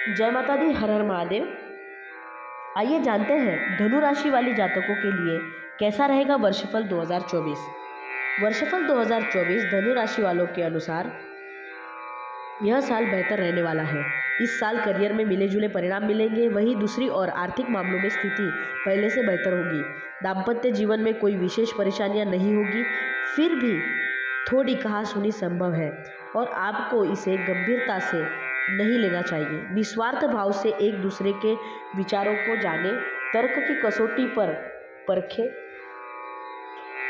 जय माता दी, हर हर महादेव। आइए जानते हैं धनु राशि वाले जातकों के लिए कैसा रहेगा वर्षफल 2024। वर्षफल 2024 धनु राशि वालों के अनुसार यह साल बेहतर रहने वाला है। इस साल करियर में मिले जुले परिणाम मिलेंगे। वहीं दूसरी ओर आर्थिक मामलों में स्थिति पहले से बेहतर होगी। दाम्पत्य जीवन में कोई विशेष परेशानियां नहीं होगी, फिर भी थोड़ी कहासुनी संभव है और आपको इसे गंभीरता से नहीं लेना चाहिए। निस्वार्थ भाव से एक दूसरे के विचारों को जाने, तर्क की कसौटी पर परखें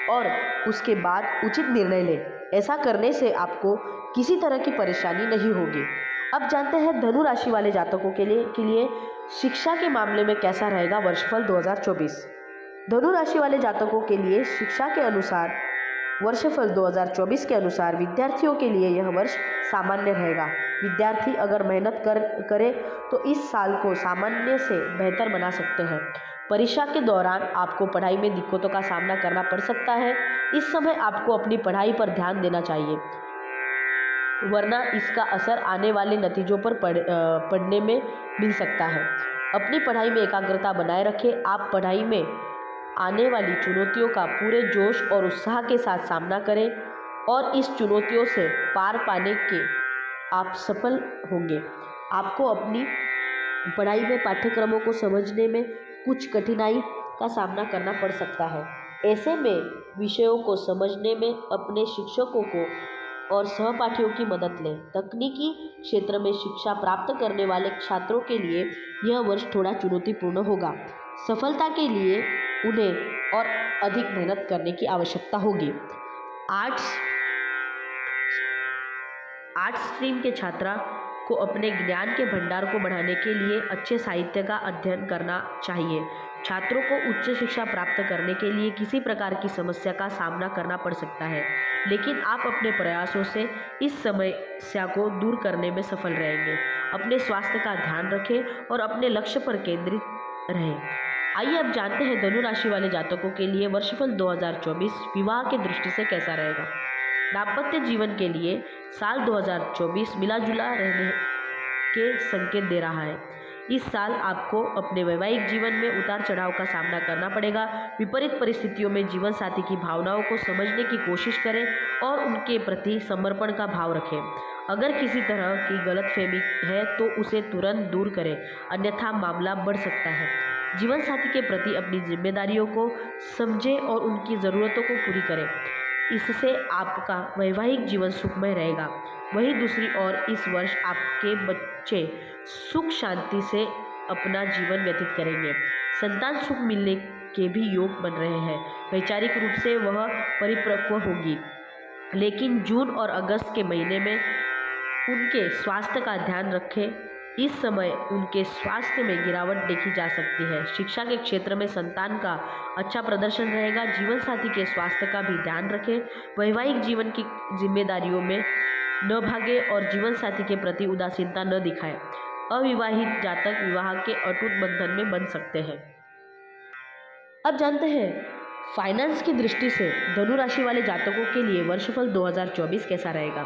और उसके बाद उचित निर्णय लें। ऐसा करने से आपको किसी तरह की परेशानी नहीं होगी। अब जानते हैं धनु राशि वाले जातकों के लिए शिक्षा के मामले में कैसा रहेगा वर्षफल 2024। धनु राशि वाले जातकों के लिए शिक्षा के अनुसार वर्षफल 2024 के अनुसार विद्यार्थियों के लिए यह वर्ष सामान्य रहेगा। विद्यार्थी अगर मेहनत करे तो इस साल को सामान्य से बेहतर बना सकते हैं। परीक्षा के दौरान आपको पढ़ाई में दिक्कतों का सामना करना पड़ सकता है। इस समय आपको अपनी पढ़ाई पर ध्यान देना चाहिए, वरना इसका असर आने वाले नतीजों पर पढ़ने में मिल सकता है। अपनी पढ़ाई में एकाग्रता बनाए रखें। आप पढ़ाई में आने वाली चुनौतियों का पूरे जोश और उत्साह के साथ सामना करें और इस चुनौतियों से पार पाने के आप सफल होंगे। आपको अपनी पढ़ाई में पाठ्यक्रमों को समझने में कुछ कठिनाई का सामना करना पड़ सकता है। ऐसे में विषयों को समझने में अपने शिक्षकों को और सहपाठियों की मदद लें। तकनीकी क्षेत्र में शिक्षा प्राप्त करने वाले छात्रों के लिए यह वर्ष थोड़ा चुनौतीपूर्ण होगा। सफलता के लिए उन्हें और अधिक मेहनत करने की आवश्यकता होगी। आर्ट्स स्ट्रीम के छात्रा को अपने ज्ञान के भंडार को बढ़ाने के लिए अच्छे साहित्य का अध्ययन करना चाहिए। छात्रों को उच्च शिक्षा प्राप्त करने के लिए किसी प्रकार की समस्या का सामना करना पड़ सकता है, लेकिन आप अपने प्रयासों से इस समस्या को दूर करने में सफल रहेंगे। अपने स्वास्थ्य का ध्यान रखें और अपने लक्ष्य पर केंद्रित रहें। आइए अब जानते हैं धनु राशि वाले जातकों के लिए वर्षफल 2024 विवाह की दृष्टि से कैसा रहेगा। दाम्पत्य जीवन के लिए साल 2024 मिला जुला रहने के संकेत दे रहा है। इस साल आपको अपने वैवाहिक जीवन में उतार चढ़ाव का सामना करना पड़ेगा। विपरीत परिस्थितियों में जीवन साथी की भावनाओं को समझने की कोशिश करें और उनके प्रति समर्पण का भाव रखें। अगर किसी तरह की गलतफहमी है तो उसे तुरंत दूर करें, अन्यथा मामला बढ़ सकता है। जीवन साथी के प्रति अपनी जिम्मेदारियों को समझें और उनकी ज़रूरतों को पूरी करें। इससे आपका वैवाहिक जीवन सुखमय रहेगा। वहीं दूसरी ओर इस वर्ष आपके बच्चे सुख शांति से अपना जीवन व्यतीत करेंगे। संतान सुख मिलने के भी योग बन रहे हैं। वैचारिक रूप से वह परिपक्व होगी, लेकिन जून और अगस्त के महीने में उनके स्वास्थ्य का ध्यान रखें। इस समय उनके स्वास्थ्य में गिरावट देखी जा सकती है। शिक्षा के क्षेत्र में संतान का अच्छा प्रदर्शन रहेगा। जीवन साथी के स्वास्थ्य का भी ध्यान रखें। वैवाहिक जीवन की जिम्मेदारियों में न भागे और जीवन साथी के प्रति उदासीनता न दिखाएं। अविवाहित जातक विवाह के अटूट बंधन में बन सकते हैं। अब जानते हैं फाइनेंस की दृष्टि से धनु राशि वाले जातकों के लिए वर्षफल 2024 कैसा रहेगा।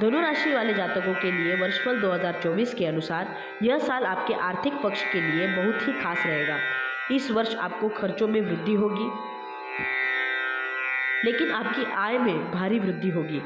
धनु राशि वाले जातकों के लिए वर्षफल 2024 के अनुसार यह साल आपके आर्थिक पक्ष के लिए बहुत ही खास रहेगा। इस वर्ष आपको खर्चों में वृद्धि होगी, लेकिन आपकी आय में भारी वृद्धि होगी।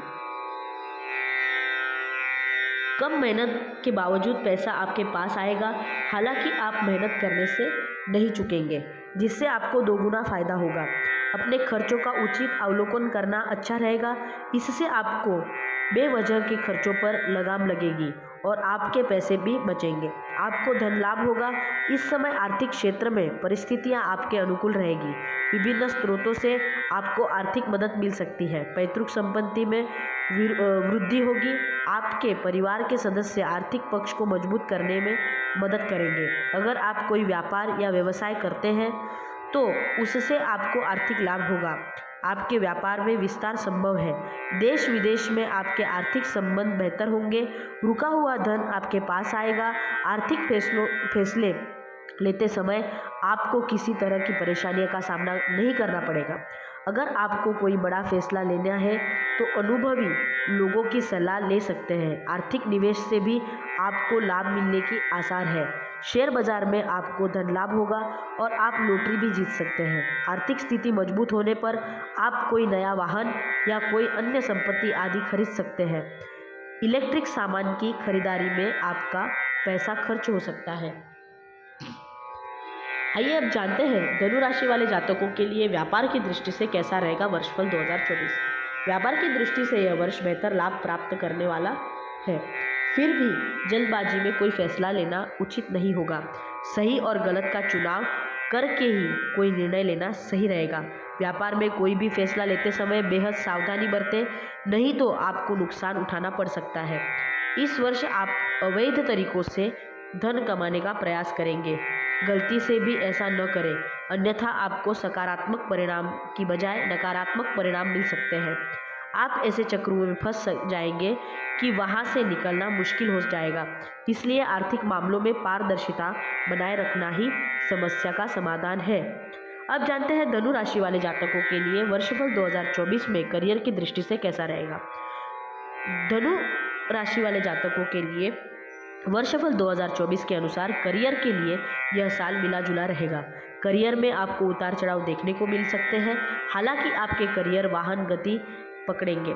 कम मेहनत के बावजूद पैसा आपके पास आएगा। हालांकि आप मेहनत करने से नहीं चूकेंगे, जिससे आपको दोगुना फायदा होगा। अपने खर्चों का उचित अवलोकन करना अच्छा रहेगा। इससे आपको बेवजह के खर्चों पर लगाम लगेगी और आपके पैसे भी बचेंगे। आपको धन लाभ होगा। इस समय आर्थिक क्षेत्र में परिस्थितियां आपके अनुकूल रहेगी। विभिन्न स्रोतों से आपको आर्थिक मदद मिल सकती है। पैतृक संपत्ति में वृद्धि होगी। आपके परिवार के सदस्य आर्थिक पक्ष को मजबूत करने में मदद करेंगे। अगर आप कोई व्यापार या व्यवसाय करते हैं तो उससे आपको आर्थिक लाभ होगा। आपके व्यापार में विस्तार संभव है। देश विदेश में आपके आर्थिक संबंध बेहतर होंगे। रुका हुआ धन आपके पास आएगा। आर्थिक फैसले लेते समय आपको किसी तरह की परेशानियों का सामना नहीं करना पड़ेगा। अगर आपको कोई बड़ा फैसला लेना है तो अनुभवी लोगों की सलाह ले सकते हैं। आर्थिक निवेश से भी आपको लाभ मिलने की आसार है। शेयर बाजार में आपको धन लाभ होगा और आप लॉटरी भी जीत सकते हैं। आर्थिक स्थिति मजबूत होने पर आप कोई नया वाहन या कोई अन्य संपत्ति आदि खरीद सकते हैं। इलेक्ट्रिक सामान की खरीदारी में आपका पैसा खर्च हो सकता है। आइए अब जानते हैं धनु राशि वाले जातकों के लिए व्यापार की दृष्टि से कैसा रहेगा वर्षफल 2024। व्यापार की दृष्टि से यह वर्ष बेहतर लाभ प्राप्त करने वाला है। फिर भी जल्दबाजी में कोई फैसला लेना उचित नहीं होगा। सही और गलत का चुनाव करके ही कोई निर्णय लेना सही रहेगा। व्यापार में कोई भी फैसला लेते समय बेहद सावधानी बरतें, नहीं तो आपको नुकसान उठाना पड़ सकता है। इस वर्ष आप अवैध तरीकों से धन कमाने का प्रयास करेंगे। गलती से भी ऐसा न करें, अन्यथा आपको सकारात्मक परिणाम की बजाय नकारात्मक परिणाम मिल सकते हैं। आप ऐसे चक्रों में फंस जाएंगे कि वहां से निकलना मुश्किल हो जाएगा। इसलिए आर्थिक मामलों में पारदर्शिता बनाए रखना ही समस्या का समाधान है। अब जानते हैं धनु राशि वाले जातकों के लिए वर्षफल 2024 में करियर की दृष्टि से कैसा रहेगा। धनु राशि वाले जातकों के लिए वर्षफल 2024 के अनुसार करियर के लिए यह साल मिला जुला रहेगा। करियर में आपको उतार चढ़ाव देखने को मिल सकते हैं। हालांकि आपके करियर वाहन गति पकड़ेंगे।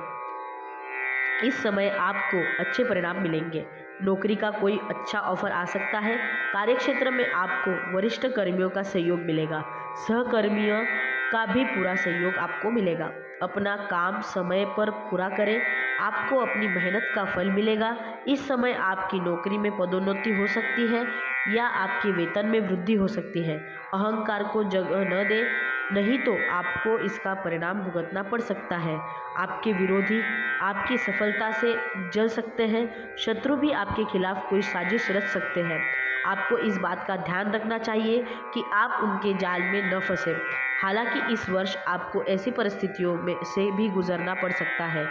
इस समय आपको अच्छे परिणाम मिलेंगे। नौकरी का कोई अच्छा ऑफर आ सकता है। कार्यक्षेत्र में आपको वरिष्ठ कर्मियों का सहयोग मिलेगा। सहकर्मियों का भी पूरा सहयोग आपको मिलेगा। अपना काम समय पर पूरा करें, आपको अपनी मेहनत का फल मिलेगा। इस समय आपकी नौकरी में पदोन्नति हो सकती है या आपके वेतन में वृद्धि हो सकती है। अहंकार को जगह न दें, नहीं तो आपको इसका परिणाम भुगतना पड़ सकता है। आपके विरोधी आपकी सफलता से जल सकते हैं। शत्रु भी आपके खिलाफ कोई साजिश रच सकते हैं। आपको इस बात का ध्यान रखना चाहिए कि आप उनके जाल में न फंसे। हालांकि इस वर्ष आपको ऐसी परिस्थितियों में से भी गुजरना पड़ सकता है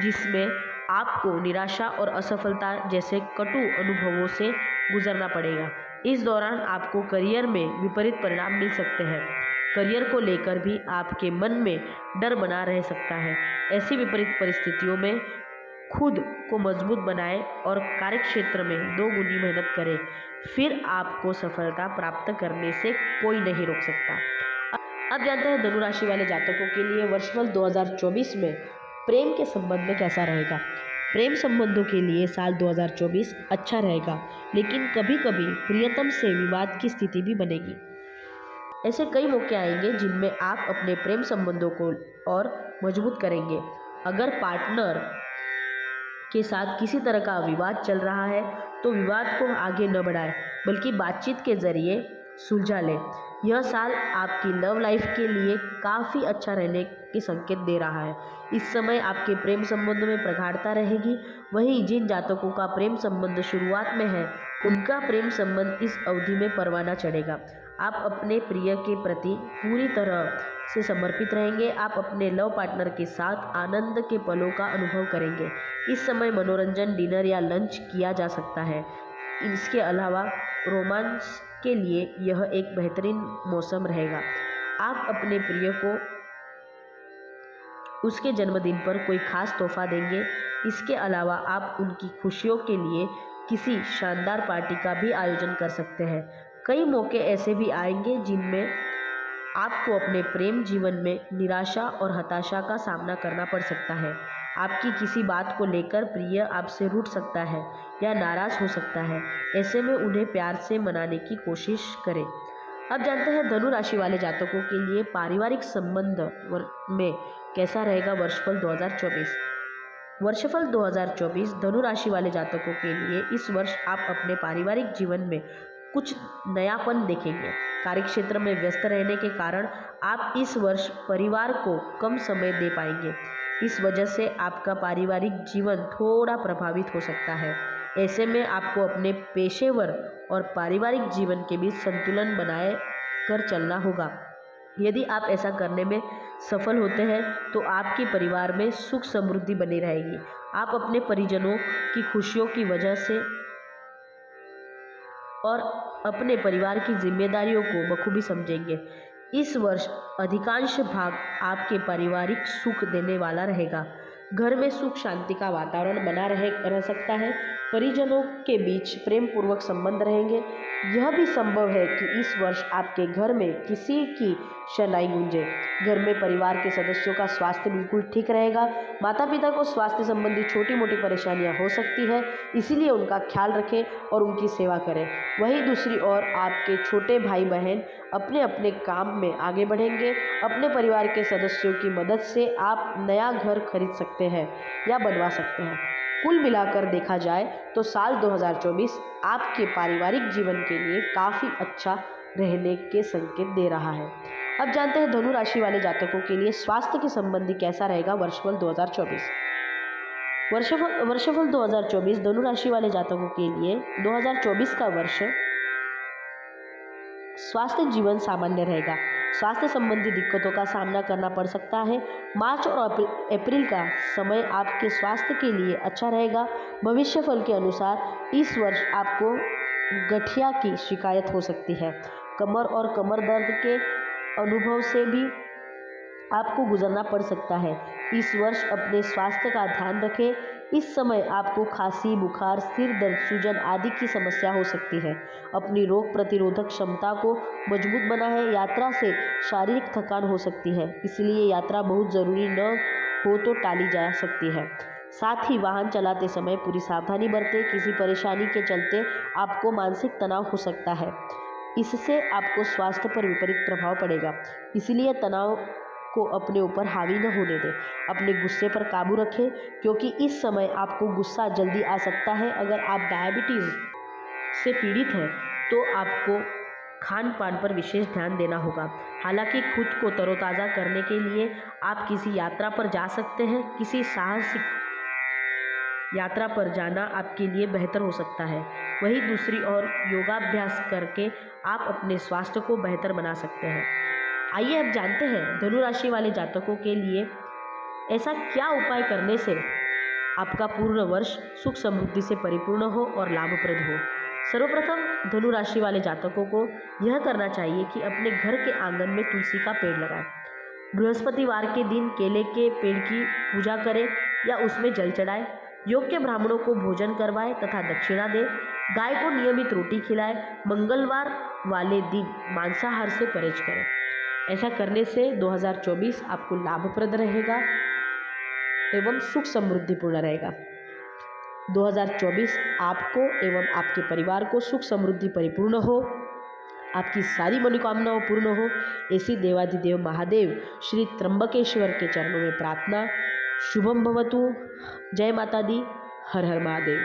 जिसमें आपको निराशा और असफलता जैसे कटु अनुभवों से गुजरना पड़ेगा। इस दौरान आपको करियर में विपरीत परिणाम मिल सकते हैं। करियर को लेकर भी आपके मन में डर बना रह सकता है। ऐसी विपरीत परिस्थितियों में खुद को मजबूत बनाएं और कार्यक्षेत्र में दोगुनी मेहनत करें, फिर आपको सफलता प्राप्त करने से कोई नहीं रोक सकता। अब जानते हैं धनु राशि वाले जातकों के लिए वर्षफल 2024 में प्रेम के संबंध में कैसा रहेगा। प्रेम संबंधों के लिए साल 2024 अच्छा रहेगा, लेकिन कभी कभी प्रियतम से विवाद की स्थिति भी बनेगी। ऐसे कई मौके आएंगे जिनमें आप अपने प्रेम संबंधों को और मजबूत करेंगे। अगर पार्टनर के साथ किसी तरह का विवाद चल रहा है तो विवाद को आगे न बढ़ाएं, बल्कि बातचीत के जरिए सुलझा लें। यह साल आपकी लव लाइफ के लिए काफ़ी अच्छा रहने के संकेत दे रहा है। इस समय आपके प्रेम संबंध में प्रगाढ़ता रहेगी। वहीं जिन जातकों का प्रेम संबंध शुरुआत में है, उनका प्रेम संबंध इस अवधि में परवाना चढ़ेगा। आप अपने प्रिय के प्रति पूरी तरह से समर्पित रहेंगे। आप अपने लव पार्टनर के साथ आनंद के पलों का अनुभव करेंगे। इस समय मनोरंजन, डिनर या लंच किया जा सकता है। इसके अलावा रोमांस के लिए यह एक बेहतरीन मौसम रहेगा। आप अपने प्रिय को उसके जन्मदिन पर कोई खास तोहफा देंगे। इसके अलावा आप उनकी खुशियों के लिए किसी शानदार पार्टी का भी आयोजन कर सकते हैं। कई मौके ऐसे भी आएंगे जिनमें आपको अपने प्रेम जीवन में निराशा और हताशा का सामना करना पड़ सकता है। आपकी किसी बात को लेकर प्रिय आपसे रूठ सकता है या नाराज हो सकता है। ऐसे में उन्हें प्यार से मनाने की कोशिश करें। अब जानते हैं धनु राशि वाले जातकों के लिए पारिवारिक संबंध में कैसा रहेगा वर्षफल 2024। वर्षफल 2024 धनु राशि वाले जातकों के लिए इस वर्ष आप अपने पारिवारिक जीवन में कुछ नयापन देखेंगे। कार्यक्षेत्र में व्यस्त रहने के कारण आप इस वर्ष परिवार को कम समय दे पाएंगे। इस वजह से आपका पारिवारिक जीवन थोड़ा प्रभावित हो सकता है। ऐसे में आपको अपने पेशेवर और पारिवारिक जीवन के बीच संतुलन बनाए कर चलना होगा। यदि आप ऐसा करने में सफल होते हैं तो आपके परिवार में सुख समृद्धि बनी रहेगी। आप अपने परिजनों की खुशियों की वजह से और अपने परिवार की जिम्मेदारियों को बखूबी समझेंगे। इस वर्ष अधिकांश भाग आपके पारिवारिक सुख देने वाला रहेगा। घर में सुख शांति का वातावरण बना रह सकता है। परिजनों के बीच प्रेम पूर्वक संबंध रहेंगे। यह भी संभव है कि इस वर्ष आपके घर में किसी की शनाई गूंजे। घर में परिवार के सदस्यों का स्वास्थ्य बिल्कुल ठीक रहेगा। माता पिता को स्वास्थ्य संबंधी छोटी मोटी परेशानियां हो सकती है, इसीलिए उनका ख्याल रखें और उनकी सेवा करें। वहीं दूसरी ओर आपके छोटे भाई बहन अपने अपने काम में आगे बढ़ेंगे। अपने परिवार के सदस्यों की मदद से आप नया घर खरीद सकते हैं या बनवा सकते हैं। कुल मिलाकर देखा जाए तो साल 2024 आपके पारिवारिक जीवन के लिए काफ़ी अच्छा रहने के संकेत दे रहा है। अब जानते हैं धनु राशि वाले जातकों के लिए स्वास्थ्य के संबंधी कैसा रहेगा वर्षफल 2024। वर्षफल 2024 धनु राशि वाले जातकों के लिए 2024 का वर्ष स्वास्थ्य जीवन सामान्य रहेगा। स्वास्थ्य संबंधी दिक्कतों का सामना करना पड़ सकता है। मार्च और अप्रैल का समय आपके स्वास्थ्य के लिए अच्छा रहेगा। भविष्य फल के अनुसार इस वर्ष आपको गठिया की शिकायत हो सकती है। कमर और कमर दर्द के अनुभव से भी आपको गुजरना पड़ सकता है। इस वर्ष अपने स्वास्थ्य का ध्यान रखें। इस समय आपको खांसी, बुखार, सिर दर्द, सूजन आदि की समस्या हो सकती है। अपनी रोग प्रतिरोधक क्षमता को मजबूत बनाएं। यात्रा से शारीरिक थकान हो सकती है, इसलिए यात्रा बहुत ज़रूरी न हो तो टाली जा सकती है। साथ ही वाहन चलाते समय पूरी सावधानी बरतें। किसी परेशानी के चलते आपको मानसिक तनाव हो सकता है, इससे आपको स्वास्थ्य पर विपरीत प्रभाव पड़ेगा, इसलिए तनाव को अपने ऊपर हावी न होने दें। अपने गुस्से पर काबू रखें, क्योंकि इस समय आपको गुस्सा जल्दी आ सकता है। अगर आप डायबिटीज़ से पीड़ित हैं तो आपको खान पान पर विशेष ध्यान देना होगा। हालांकि खुद को तरोताज़ा करने के लिए आप किसी यात्रा पर जा सकते हैं। किसी साहसिक यात्रा पर जाना आपके लिए बेहतर हो सकता है। वहीं दूसरी ओर योगाभ्यास करके आप अपने स्वास्थ्य को बेहतर बना सकते हैं। आइए अब जानते हैं धनु राशि वाले जातकों के लिए ऐसा क्या उपाय करने से आपका पूर्ण वर्ष सुख समृद्धि से परिपूर्ण हो और लाभप्रद हो। सर्वप्रथम धनु राशि वाले जातकों को यह करना चाहिए कि अपने घर के आंगन में तुलसी का पेड़ लगाएं। बृहस्पतिवार के दिन केले के पेड़ की पूजा करें या उसमें जल चढ़ाएं। योग्य ब्राह्मणों को भोजन करवाएं तथा दक्षिणा दें। गाय को नियमित रोटी खिलाएं। मंगलवार वाले दिन मांसाहार से परहेज करें। ऐसा करने से 2024 आपको लाभप्रद रहेगा एवं सुख समृद्धिपूर्ण रहेगा। 2024 आपको एवं आपके परिवार को सुख समृद्धि परिपूर्ण हो, आपकी सारी मनोकामनाएं पूर्ण हो, ऐसी देवाधिदेव महादेव श्री त्र्यंबकेश्वर के चरणों में प्रार्थना। शुभम भवतु। जय माता दी। हर हर महादेव।